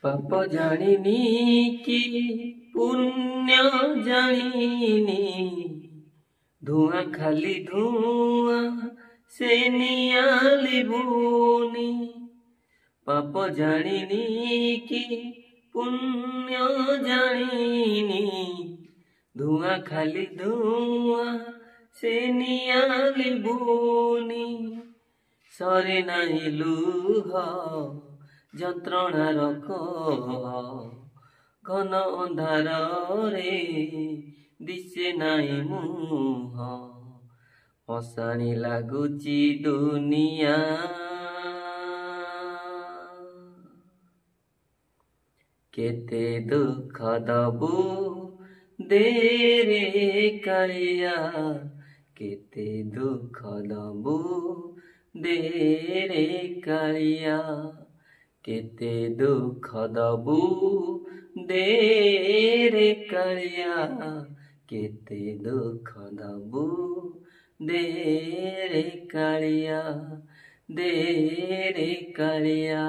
पाप जानिनी कि पुण्य जानिनी, धुआं खाली धुआं से निआं लिबुनी। पाप जानिनी कि पुण्य जानिनी, धुआं खाली धुआं से निआं लिबुनी। सरे नाही लुह যন্ত্রণার কহ, ঘন অন্ধারে দিশে নাই মুহ। অশানি লাগুচি দুনিয়া, কেতে দুঃখ দবু দেরে কালিয়া, কেতে দুঃখ দবু দেরে কালিয়া। केते दुख दबू देरे कालिया, केते दुख दबू देरे कालिया, देरे कालिया।